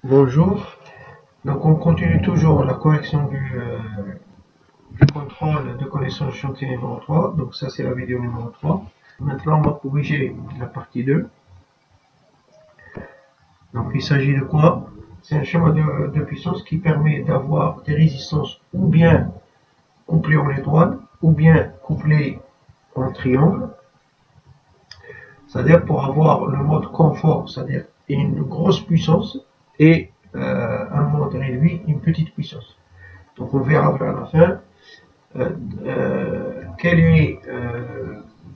Bonjour, donc on continue toujours la correction du contrôle de connaissance chantier numéro 3, donc ça c'est la vidéo numéro 3. Maintenant on va corriger la partie 2. Donc il s'agit de quoi? C'est un schéma de puissance qui permet d'avoir des résistances ou bien couplées en étoile ou bien couplées en triangle. C'est-à-dire pour avoir le mode confort, c'est-à-dire une grosse puissance et un mode réduit, une petite puissance. Donc on verra vers la fin quel est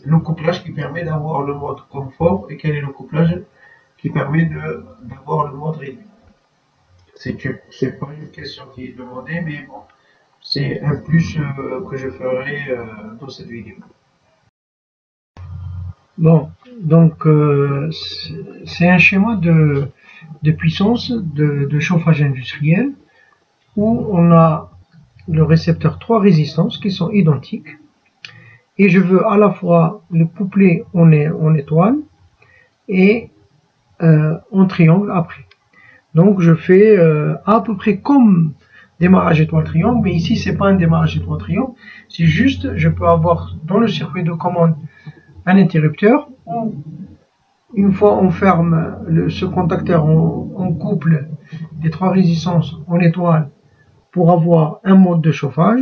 le couplage qui permet d'avoir le mode confort et quel est le couplage qui permet d'avoir le mode réduit. C'est pas une question qui est demandée, mais bon, c'est un plus que je ferai dans cette vidéo. Bon, donc c'est un schéma de puissance de chauffage industriel où on a le récepteur 3 résistances qui sont identiques et je veux à la fois le coupler en étoile et en triangle après. Donc je fais à peu près comme démarrage étoile triangle, mais ici c'est pas un démarrage étoile triangle, c'est juste je peux avoir dans le circuit de commande un interrupteur où une fois on ferme ce contacteur, on couple les trois résistances en étoile pour avoir un mode de chauffage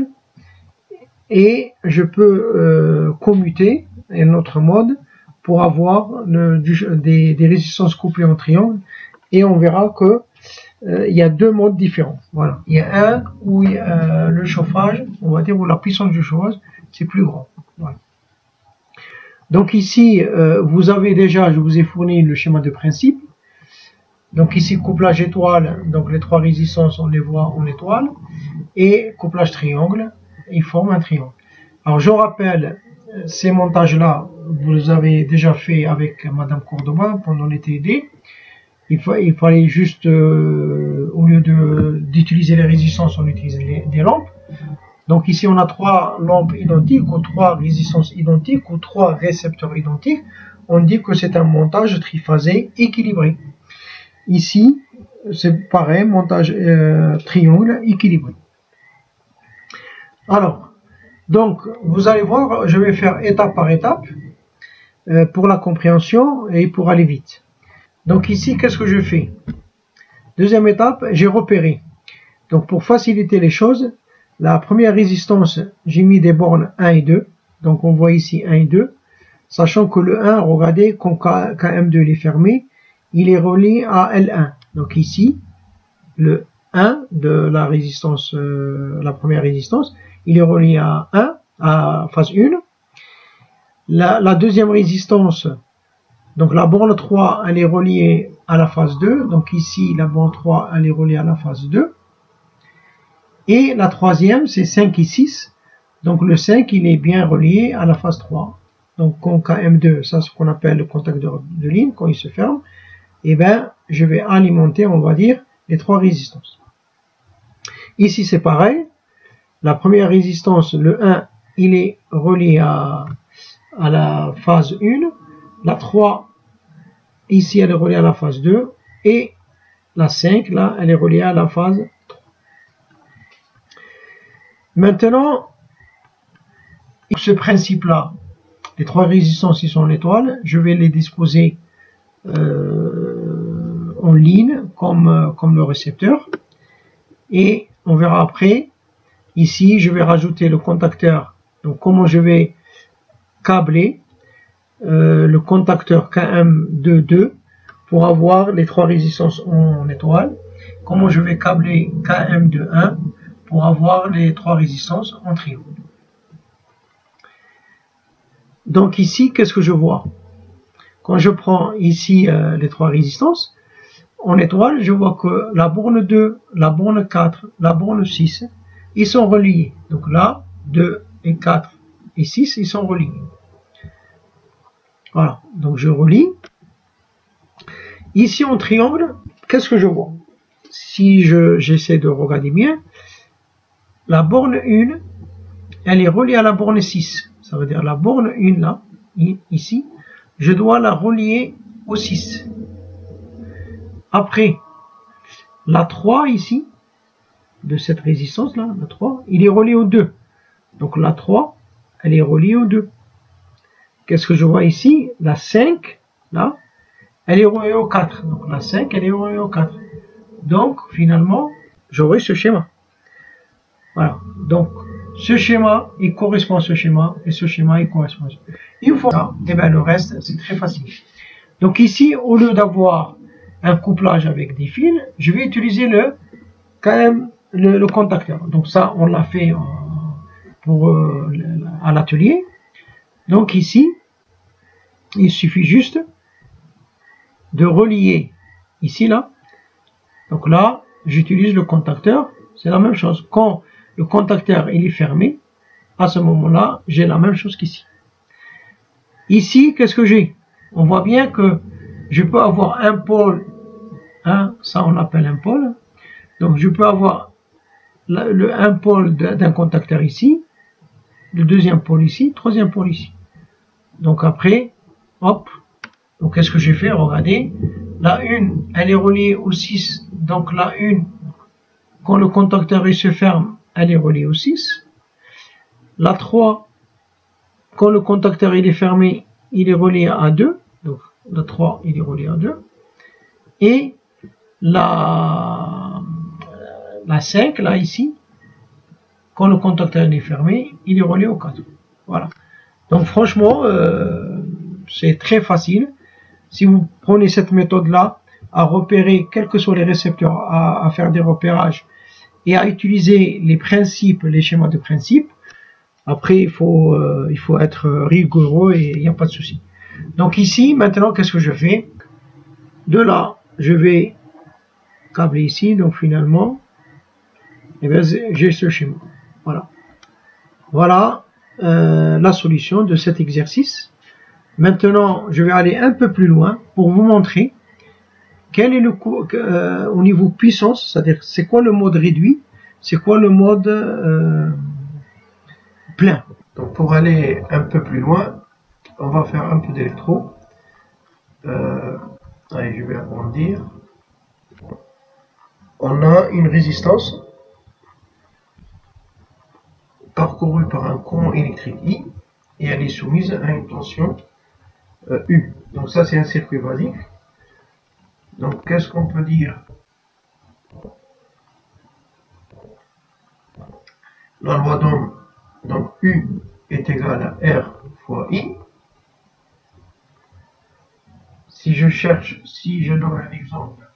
et je peux commuter un autre mode pour avoir des résistances couplées en triangle et on verra que il y a deux modes différents. Voilà, il y a un où le chauffage, on va dire où la puissance du chauffage c'est plus grand. Voilà. Donc ici, vous avez déjà, je vous ai fourni le schéma de principe. Donc ici, couplage étoile, donc les trois résistances, on les voit en étoile. Et couplage triangle, ils forment un triangle. Alors je rappelle, ces montages-là, vous les avez déjà fait avec Madame Cordoba pendant les TD. Il fallait juste, au lieu d'utiliser les résistances, on utilise des lampes. Donc ici on a trois lampes identiques ou trois résistances identiques ou trois récepteurs identiques. On dit que c'est un montage triphasé équilibré. Ici c'est pareil, montage triangle équilibré. Alors, donc vous allez voir, je vais faire étape par étape pour la compréhension et pour aller vite. Donc ici qu'est-ce que je fais? Deuxième étape, j'ai repéré. Donc pour faciliter les choses, la première résistance, j'ai mis des bornes 1 et 2. Donc on voit ici 1 et 2. Sachant que le 1, regardez, quand KM2 il est fermé, il est relié à L1. Donc ici, le 1 de la résistance, la première résistance, il est relié à 1, à phase 1. La deuxième résistance, donc la borne 3, elle est reliée à la phase 2. Donc ici, la borne 3, elle est reliée à la phase 2. Et la troisième, c'est 5 et 6. Donc le 5, il est bien relié à la phase 3. Donc quand KM2, ça c'est ce qu'on appelle le contact de ligne, quand il se ferme, et bien je vais alimenter, on va dire, les trois résistances. Ici c'est pareil. La première résistance, le 1, il est relié à la phase 1. La 3, ici elle est reliée à la phase 2. Et la 5, là, elle est reliée à la phase 3. Maintenant, ce principe-là, les trois résistances qui sont en étoile, je vais les disposer en ligne comme le récepteur. Et on verra après, ici, je vais rajouter le contacteur. Donc comment je vais câbler le contacteur KM22 pour avoir les trois résistances en étoile. Comment je vais câbler KM21 pour avoir les trois résistances en triangle. Donc ici, qu'est-ce que je vois? Quand je prends ici les trois résistances, en étoile, je vois que la borne 2, la borne 4, la borne 6, ils sont reliés. Donc là, 2 et 4 et 6, ils sont reliés. Voilà, donc je relie. Ici en triangle, qu'est-ce que je vois? Si j'essaie de regarder bien, la borne 1, elle est reliée à la borne 6. Ça veut dire la borne 1 là, ici, je dois la relier au 6. Après, la 3 ici, de cette résistance-là, la 3, il est relié au 2. Donc la 3, elle est reliée au 2. Qu'est-ce que je vois ici? La 5, là, elle est reliée au 4. Donc la 5, elle est reliée au 4. Donc finalement, j'aurai ce schéma. Voilà. Donc ce schéma, il correspond à ce schéma, et ce schéma, il correspond à ce schéma. Une fois ça, et bien le reste, c'est très facile. Donc ici, au lieu d'avoir un couplage avec des fils, je vais utiliser quand même le contacteur. Donc ça, on l'a fait à l'atelier. Donc ici, il suffit juste de relier ici, là. Donc là, j'utilise le contacteur. C'est la même chose. Quand le contacteur il est fermé, à ce moment-là, j'ai la même chose qu'ici. Ici, qu'est-ce que j'ai? On voit bien que je peux avoir un pôle, hein, ça on appelle un pôle. Donc je peux avoir un pôle d'un contacteur ici, le deuxième pôle ici, troisième pôle ici. Donc après, hop, donc qu'est-ce que j'ai fait? Regardez, la 1, elle est reliée au 6, donc la 1, quand le contacteur il se ferme, elle est reliée au 6. La 3, quand le contacteur il est fermé, il est relié à 2, donc la 3, il est relié à 2. Et la 5, là, ici, quand le contacteur est fermé, il est relié au 4. Voilà. Donc franchement, c'est très facile. Si vous prenez cette méthode-là, à repérer quels que soient les récepteurs, à faire des repérages, et à utiliser les principes, les schémas de principe, après il faut être rigoureux et il n'y a pas de souci. Donc ici, maintenant, qu'est-ce que je fais? De là, je vais câbler ici, donc finalement, eh bien, j'ai ce schéma. Voilà. Voilà la solution de cet exercice. Maintenant, je vais aller un peu plus loin pour vous montrer quel est le au niveau puissance, c'est-à-dire c'est quoi le mode réduit, c'est quoi le mode plein. Donc pour aller un peu plus loin, on va faire un peu d'électro. Allez, je vais agrandir. On a une résistance parcourue par un courant électrique I et elle est soumise à une tension U. Donc ça c'est un circuit basique. Donc qu'est-ce qu'on peut dire? La loi d'Ohm, donc U est égal à R fois I. Si je donne un exemple,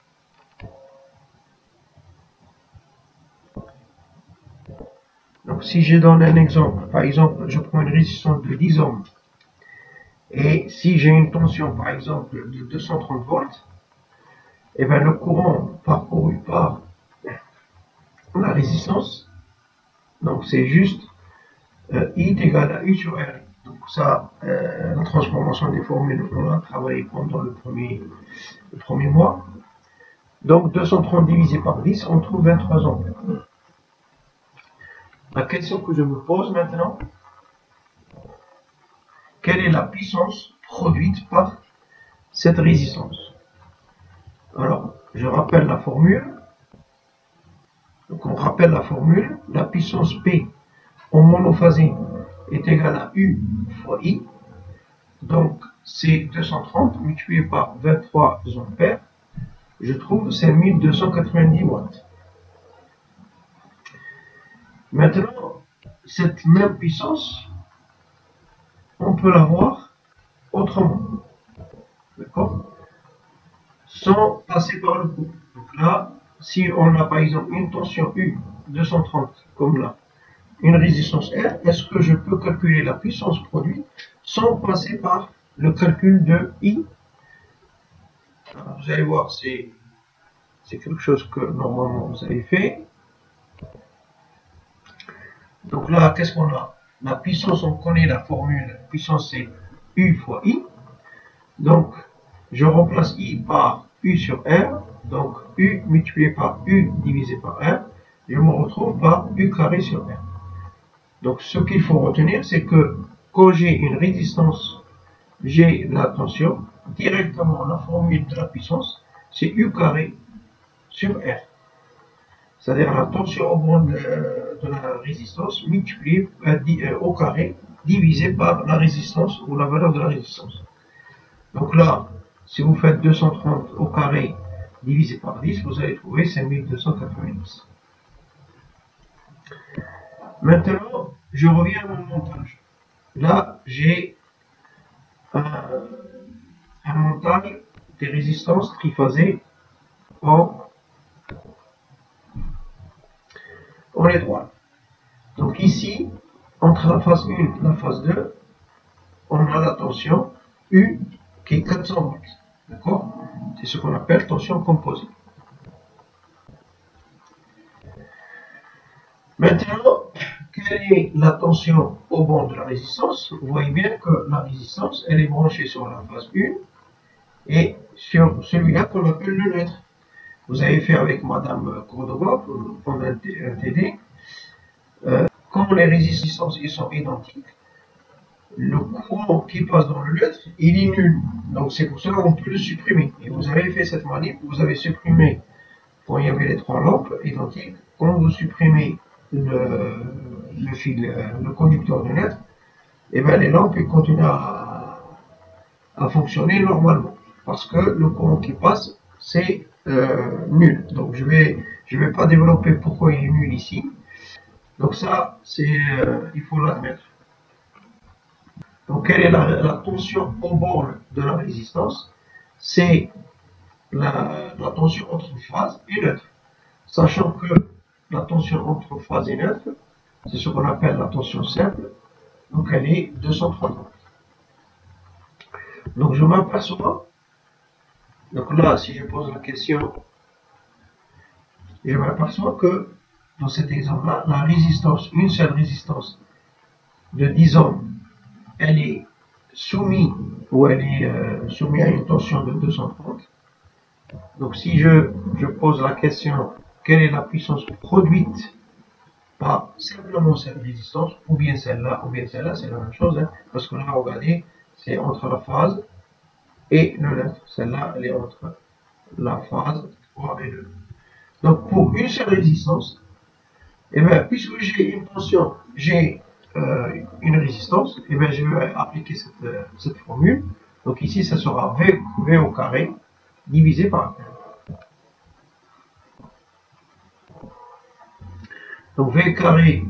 donc si je donne un exemple, par exemple, je prends une résistance de 10 ohms, et si j'ai une tension, par exemple, de 230 volts, et bien le courant parcouru par la résistance, donc c'est juste I est égal à U sur R. Donc ça, la transformation des formules, on a travaillé pendant le premier mois. Donc 230 divisé par 10, on trouve 23 ampères. La question que je me pose maintenant, quelle est la puissance produite par cette résistance? Alors, je rappelle la formule. Donc on rappelle la formule, la puissance P en monophasé est égale à U fois I. Donc c'est 230 multiplié par 23 ampères. Je trouve c'est 1290 watts. Maintenant, cette même puissance, on peut l'avoir autrement. D'accord? Sans passer par le couple. Donc là, si on a par exemple une tension U 230 comme là, une résistance R, est-ce que je peux calculer la puissance produite sans passer par le calcul de I? Alors, vous allez voir, c'est quelque chose que normalement vous avez fait. Donc là, qu'est-ce qu'on a? La puissance, on connaît la formule, la puissance c'est U fois I. Donc, je remplace I par U sur R. Donc, U multiplié par U divisé par R. Je me retrouve par U carré sur R. Donc, ce qu'il faut retenir, c'est que quand j'ai une résistance, j'ai la tension. Directement, la formule de la puissance, c'est U carré sur R. c'est-à-dire la tension au borne de la résistance multipliée au carré divisé par la résistance ou la valeur de la résistance. Donc là, si vous faites 230 au carré divisé par 10, vous allez trouver 5290. Maintenant, je reviens à mon montage. Là, j'ai un montage des résistances triphasées en étoile. Donc ici, entre la phase 1 et la phase 2, on a la tension U qui est 400 volts. D'accord? C'est ce qu'on appelle tension composée. Maintenant, quelle est la tension au bord de la résistance? Vous voyez bien que la résistance, elle est branchée sur la phase 1 et sur celui-là qu'on appelle le neutre. Vous avez fait avec Madame Cordova pour un TD. Quand les résistances sont identiques, le courant qui passe dans le neutre, il est nul. Donc c'est pour cela qu'on peut le supprimer. Et vous avez fait cette manip, vous avez supprimé quand il y avait les trois lampes identiques. Quand vous supprimez le fil, le conducteur de neutre, et bien les lampes continuent à fonctionner normalement. Parce que le courant qui passe, c'est nul. Donc je vais pas développer pourquoi il est nul ici. Donc ça, il faut l'admettre. Donc quelle est la tension au bord de la résistance? C'est la tension entre phase et neutre. Sachant que la tension entre phase et neutre, c'est ce qu'on appelle la tension simple. Donc elle est 230 volts. Donc je m'aperçois, donc là si je pose la question, je m'aperçois que dans cet exemple-là, la résistance, une seule résistance de 10 ohms, elle est soumise à une tension de 230. Donc si je pose la question, quelle est la puissance produite par simplement cette résistance, ou bien celle-là, c'est la même chose, hein, parce que là, regardez, c'est entre la phase et le neutre. Celle-là, elle est entre la phase 3 et 2. Donc pour une seule résistance, et bien, puisque j'ai une tension, j'ai une résistance, et bien je vais appliquer cette formule. Donc ici, ça sera V au carré divisé par R. Donc V carré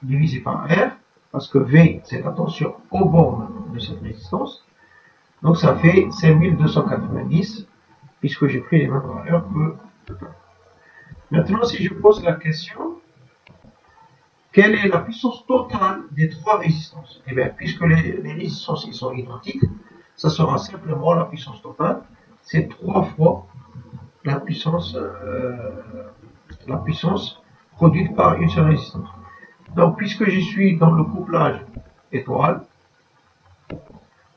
divisé par R, parce que V, c'est la tension au bord de cette résistance. Donc ça fait 5290, puisque j'ai pris les mêmes valeurs que. Maintenant, si je pose la question, quelle est la puissance totale des trois résistances? Eh bien, puisque les résistances sont identiques, ça sera simplement la puissance totale. C'est 3 fois la puissance produite par une seule résistance. Donc, puisque je suis dans le couplage étoile,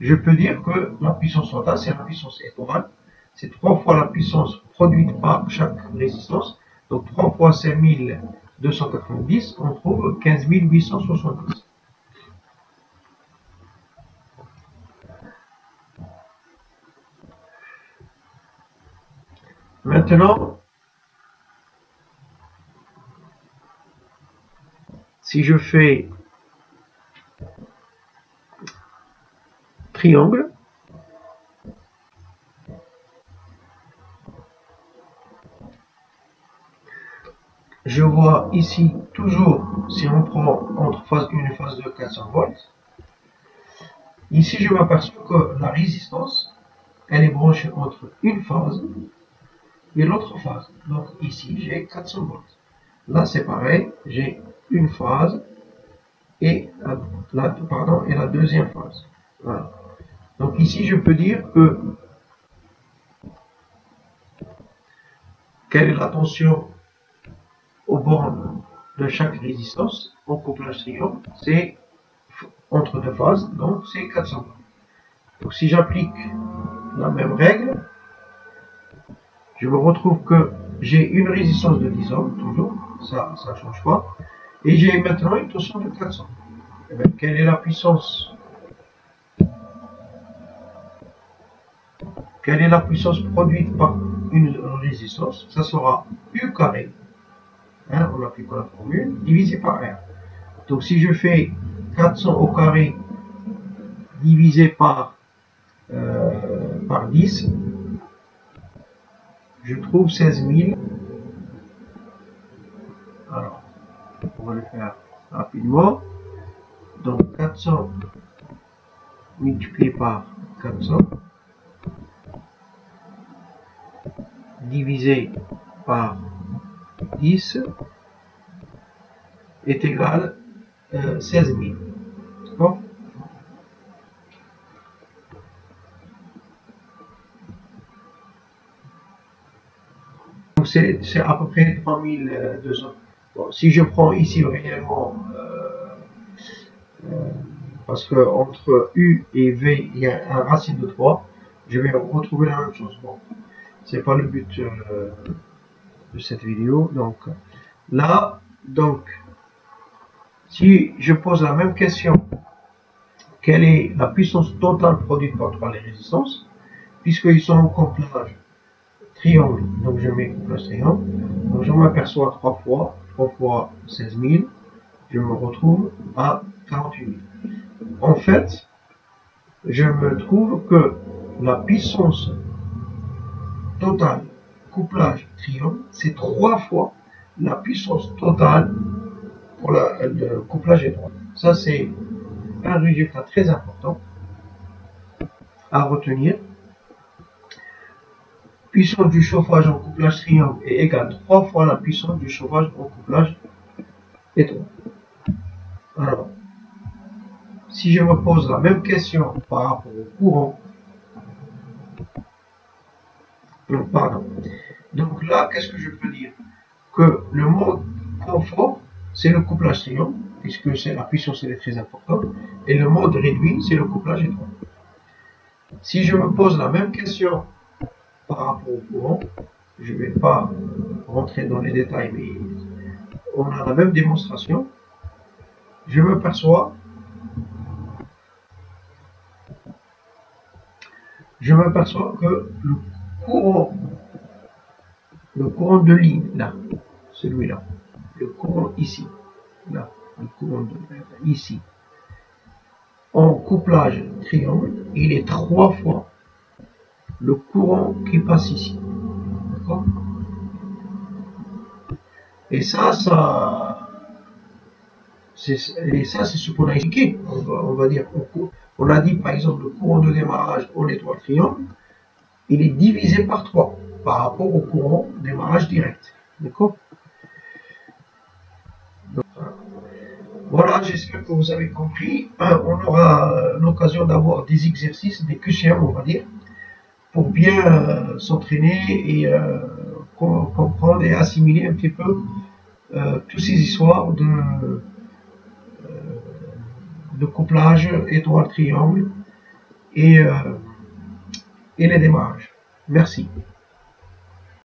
je peux dire que la puissance totale, c'est la puissance étoile. C'est 3 fois la puissance produite par chaque résistance. Donc 3 fois 5290, on trouve 15870. Maintenant, si je fais triangle, je vois ici toujours, si on prend entre phase 1 et phase 2, 400 volts, ici je m'aperçois que la résistance, elle est branchée entre une phase et l'autre phase. Donc ici j'ai 400 volts. Là c'est pareil, j'ai une phase et la deuxième phase. Voilà. Donc ici je peux dire que quelle est la tension au bornes de chaque résistance en couplage triangle, c'est entre deux phases, donc c'est 400 volts. Donc si j'applique la même règle, je me retrouve que j'ai une résistance de 10 ohms, toujours, ça ne change pas, et j'ai maintenant une tension de 400. Et bien, quelle est la puissance? Quelle est la puissance produite par une résistance? Ça sera U carré hein, on applique la formule, divisé par R. Donc si je fais 400 au carré divisé par 10, je trouve 16 000. Alors, on va le faire rapidement. Donc 400 multiplié par 400 divisé par 10 est égal à 16 000. D'accord? Donc c'est à peu près 3200. Bon, si je prends ici réellement, parce que entre U et V, il y a un racine de 3, je vais retrouver la même chose. Bon, c'est pas le but de cette vidéo. Donc là, si je pose la même question, quelle est la puissance totale produite par les résistances, puisqu'ils sont en couplage triangle, donc je mets couplage triangle, donc je m'aperçois 3 fois 16 000, je me retrouve à 48 000. En fait, je me trouve que la puissance totale couplage triangle, c'est 3 fois la puissance totale pour le couplage étroit. Ça, c'est un résultat très important à retenir. Puissance du chauffage en couplage triangle est égale 3 fois la puissance du chauffage en couplage étroit. Alors, si je me pose la même question par rapport au courant, pardon. Donc là, qu'est-ce que je peux dire? Que le mode confort, c'est le couplage triangle, puisque la puissance est très importante, et le mode réduit, c'est le couplage étroit. Si je me pose la même question par rapport au courant, je ne vais pas rentrer dans les détails, mais on a la même démonstration. Je m'aperçois que le courant de ligne, là, celui-là, le courant ici, là, le courant ici, en couplage triangle, il est 3 fois le courant qui passe ici. D'accord? Et ça c'est ce qu'on a expliqué. On va dire, on a dit par exemple le courant de démarrage en étroit triangle, il est divisé par 3 par rapport au courant de démarrage direct. D'accord? Voilà, j'espère que vous avez compris. On aura l'occasion d'avoir des exercices, des QCM, on va dire, pour bien s'entraîner et comprendre et assimiler un petit peu toutes ces histoires de couplage étoile triangle et les démarrages. Merci.